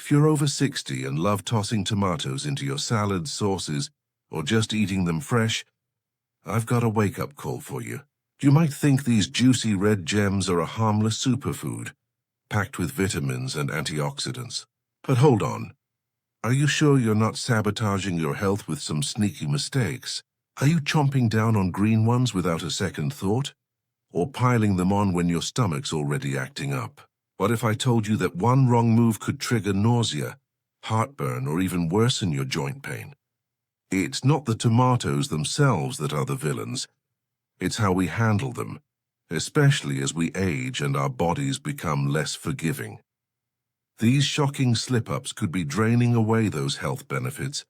If you're over 60 and love tossing tomatoes into your salads, sauces, or just eating them fresh, I've got a wake-up call for you. You might think these juicy red gems are a harmless superfood, packed with vitamins and antioxidants. But hold on. Are you sure you're not sabotaging your health with some sneaky mistakes? Are you chomping down on green ones without a second thought? Or piling them on when your stomach's already acting up? What if I told you that one wrong move could trigger nausea, heartburn, or even worsen your joint pain? It's not the tomatoes themselves that are the villains. It's how we handle them, especially as we age and our bodies become less forgiving. These shocking slip-ups could be draining away those health benefits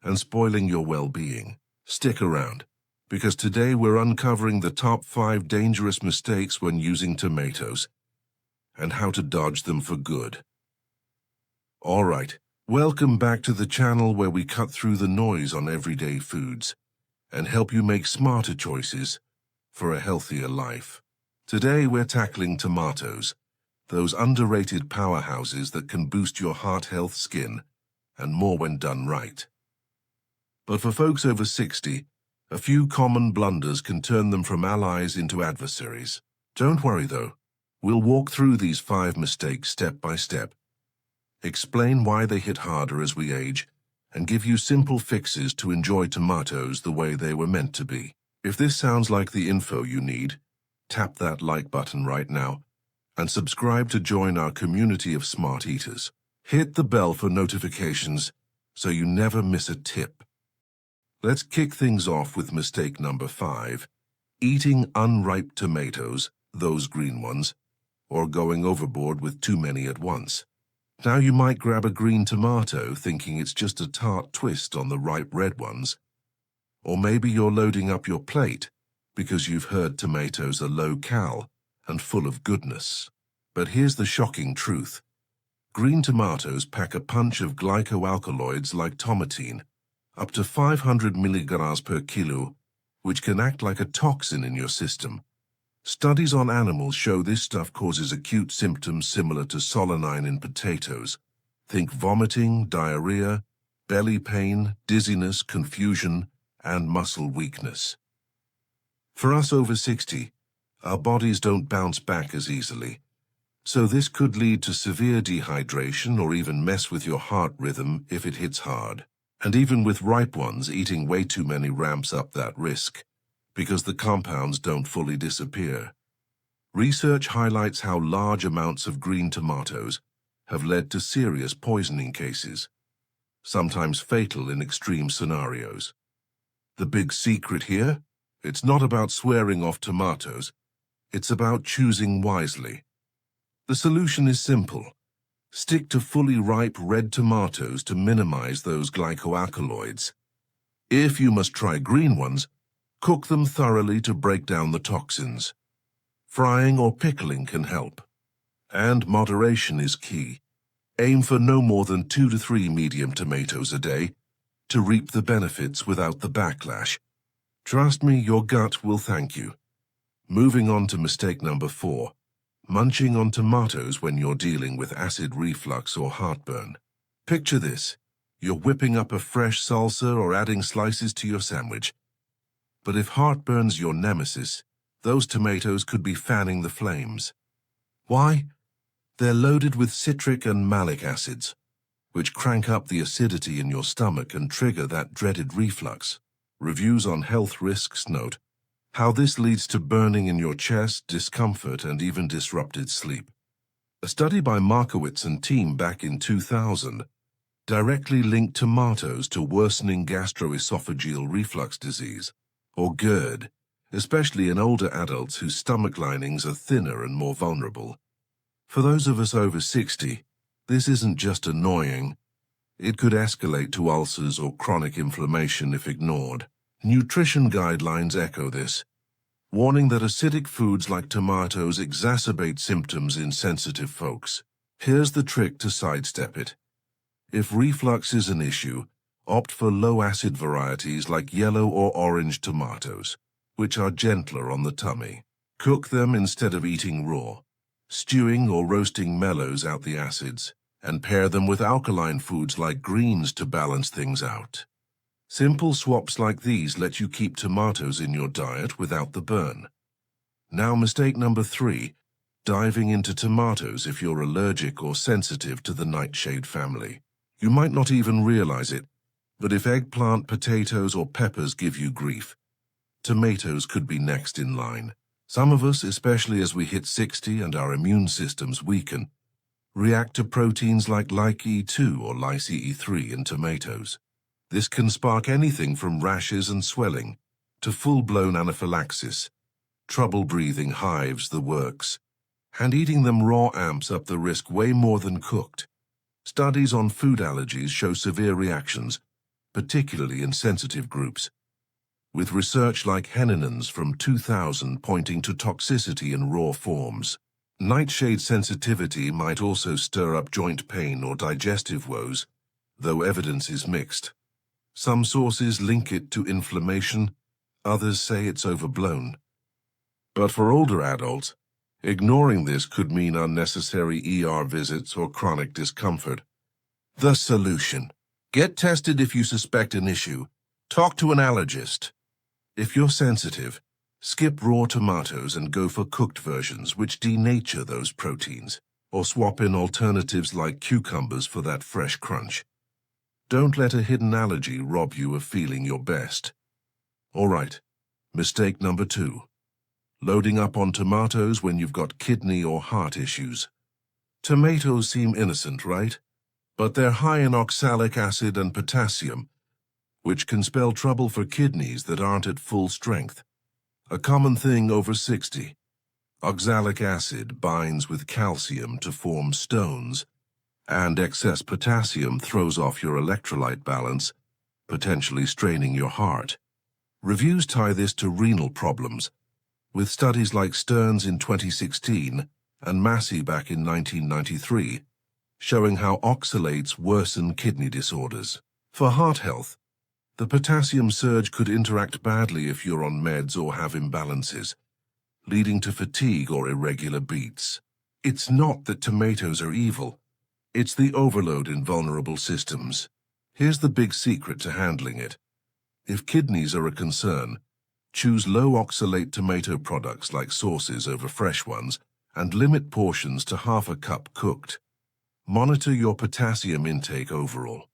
and spoiling your well-being. Stick around, because today we're uncovering the top 5 dangerous mistakes when using tomatoes and how to dodge them for good. All right, welcome back to the channel where we cut through the noise on everyday foods and help you make smarter choices for a healthier life. Today we're tackling tomatoes, those underrated powerhouses that can boost your heart health, skin, and more when done right. But for folks over 60, a few common blunders can turn them from allies into adversaries. Don't worry though, we'll walk through these 5 mistakes step by step, explain why they hit harder as we age, and give you simple fixes to enjoy tomatoes the way they were meant to be. If this sounds like the info you need, tap that like button right now and subscribe to join our community of smart eaters. Hit the bell for notifications so you never miss a tip. Let's kick things off with mistake number 5, eating unripe tomatoes, those green ones, or going overboard with too many at once. Now you might grab a green tomato thinking it's just a tart twist on the ripe red ones. Or maybe you're loading up your plate because you've heard tomatoes are low-cal and full of goodness. But here's the shocking truth. Green tomatoes pack a punch of glycoalkaloids like tomatine, up to 500 milligrams per kilo, which can act like a toxin in your system. Studies on animals show this stuff causes acute symptoms similar to solanine in potatoes. Think vomiting, diarrhea, belly pain, dizziness, confusion, and muscle weakness. For us over 60, our bodies don't bounce back as easily, so this could lead to severe dehydration or even mess with your heart rhythm if it hits hard. And even with ripe ones, eating way too many ramps up that risk, because the compounds don't fully disappear. Research highlights how large amounts of green tomatoes have led to serious poisoning cases, sometimes fatal in extreme scenarios. The big secret here? It's not about swearing off tomatoes, it's about choosing wisely. The solution is simple. Stick to fully ripe red tomatoes to minimize those glycoalkaloids. If you must try green ones, cook them thoroughly to break down the toxins. Frying or pickling can help. And moderation is key. Aim for no more than 2 to 3 medium tomatoes a day to reap the benefits without the backlash. Trust me, your gut will thank you. Moving on to mistake number 4, munching on tomatoes when you're dealing with acid reflux or heartburn. Picture this. You're whipping up a fresh salsa or adding slices to your sandwich. But if heartburn's your nemesis, those tomatoes could be fanning the flames. Why? They're loaded with citric and malic acids, which crank up the acidity in your stomach and trigger that dreaded reflux. Reviews on health risks note how this leads to burning in your chest, discomfort, and even disrupted sleep. A study by Markowitz and team back in 2000 directly linked tomatoes to worsening gastroesophageal reflux disease, or GERD, especially in older adults whose stomach linings are thinner and more vulnerable. For those of us over 60, this isn't just annoying. It could escalate to ulcers or chronic inflammation if ignored. Nutrition guidelines echo this, warning that acidic foods like tomatoes exacerbate symptoms in sensitive folks. Here's the trick to sidestep it. If reflux is an issue, opt for low-acid varieties like yellow or orange tomatoes, which are gentler on the tummy. Cook them instead of eating raw, stewing or roasting mellows out the acids and pair them with alkaline foods like greens to balance things out. Simple swaps like these let you keep tomatoes in your diet without the burn. Now, mistake number 3, diving into tomatoes if you're allergic or sensitive to the nightshade family. You might not even realize it, but if eggplant, potatoes, or peppers give you grief, tomatoes could be next in line. Some of us, especially as we hit 60 and our immune systems weaken, react to proteins like LycE2 or LycE3 in tomatoes. This can spark anything from rashes and swelling to full-blown anaphylaxis, trouble breathing, hives, the works. And eating them raw amps up the risk way more than cooked. Studies on food allergies show severe reactions, particularly in sensitive groups, with research like Henninen's from 2000 pointing to toxicity in raw forms. Nightshade sensitivity might also stir up joint pain or digestive woes, though evidence is mixed. Some sources link it to inflammation, others say it's overblown. But for older adults, ignoring this could mean unnecessary ER visits or chronic discomfort. The solution: get tested if you suspect an issue. Talk to an allergist. If you're sensitive, skip raw tomatoes and go for cooked versions which denature those proteins, or swap in alternatives like cucumbers for that fresh crunch. Don't let a hidden allergy rob you of feeling your best. All right, mistake number 2. Loading up on tomatoes when you've got kidney or heart issues. Tomatoes seem innocent, right? But they're high in oxalic acid and potassium, which can spell trouble for kidneys that aren't at full strength. A common thing over 60. Oxalic acid binds with calcium to form stones, and excess potassium throws off your electrolyte balance, potentially straining your heart. Reviews tie this to renal problems, with studies like Stearns in 2016 and Massey back in 1993 showing how oxalates worsen kidney disorders. For heart health, the potassium surge could interact badly if you're on meds or have imbalances, leading to fatigue or irregular beats. It's not that tomatoes are evil, it's the overload in vulnerable systems. Here's the big secret to handling it. If kidneys are a concern, choose low oxalate tomato products like sauces over fresh ones and limit portions to half a cup cooked. Monitor your potassium intake overall.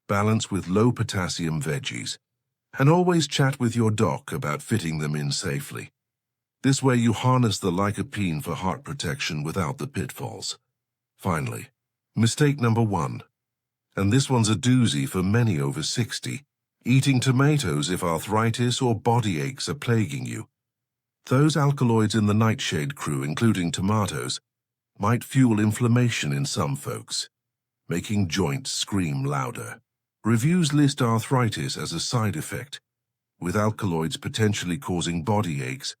Balance with low potassium veggies, and always chat with your doc about fitting them in safely. This way you harness the lycopene for heart protection without the pitfalls. Finally, mistake number 1, and this one's a doozy for many over 60, eating tomatoes if arthritis or body aches are plaguing you. Those alkaloids in the nightshade crew, including tomatoes, might fuel inflammation in some folks, making joints scream louder. Reviews list arthritis as a side effect, with alkaloids potentially causing body aches,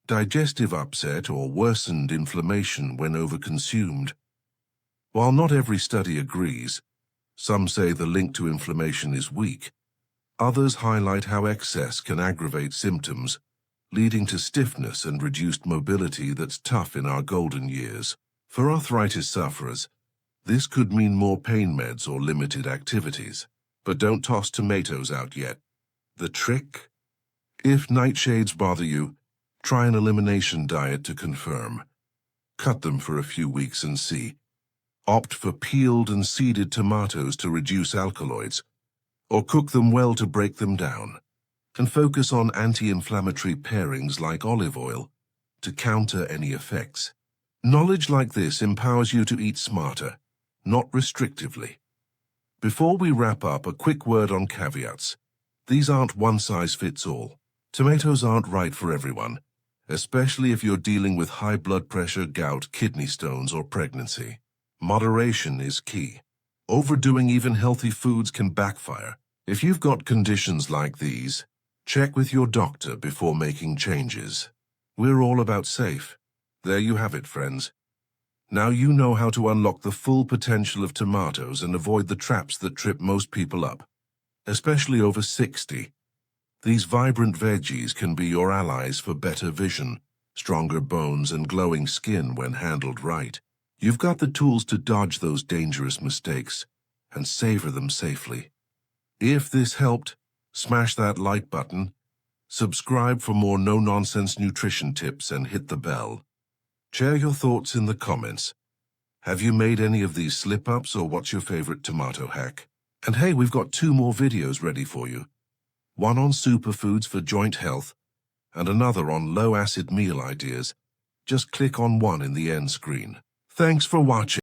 digestive upset, or worsened inflammation when overconsumed. While not every study agrees, some say the link to inflammation is weak. Others highlight how excess can aggravate symptoms, leading to stiffness and reduced mobility that's tough in our golden years. For arthritis sufferers, this could mean more pain meds or limited activities. But don't toss tomatoes out yet. The trick? If nightshades bother you, try an elimination diet to confirm. Cut them for a few weeks and see. Opt for peeled and seeded tomatoes to reduce alkaloids, or cook them well to break them down. And focus on anti-inflammatory pairings like olive oil to counter any effects. Knowledge like this empowers you to eat smarter, not restrictively. Before we wrap up, a quick word on caveats. These aren't one-size-fits-all. Tomatoes aren't right for everyone, especially if you're dealing with high blood pressure, gout, kidney stones, or pregnancy. Moderation is key. Overdoing even healthy foods can backfire. If you've got conditions like these, check with your doctor before making changes. We're all about safe. There you have it, friends. Now you know how to unlock the full potential of tomatoes and avoid the traps that trip most people up, especially over 60. These vibrant veggies can be your allies for better vision, stronger bones, and glowing skin when handled right. You've got the tools to dodge those dangerous mistakes and savor them safely. If this helped, smash that like button, subscribe for more no-nonsense nutrition tips, and hit the bell. Share your thoughts in the comments. Have you made any of these slip-ups, or what's your favorite tomato hack? And hey, we've got 2 more videos ready for you. One on superfoods for joint health, and another on low-acid meal ideas. Just click on one in the end screen. Thanks for watching.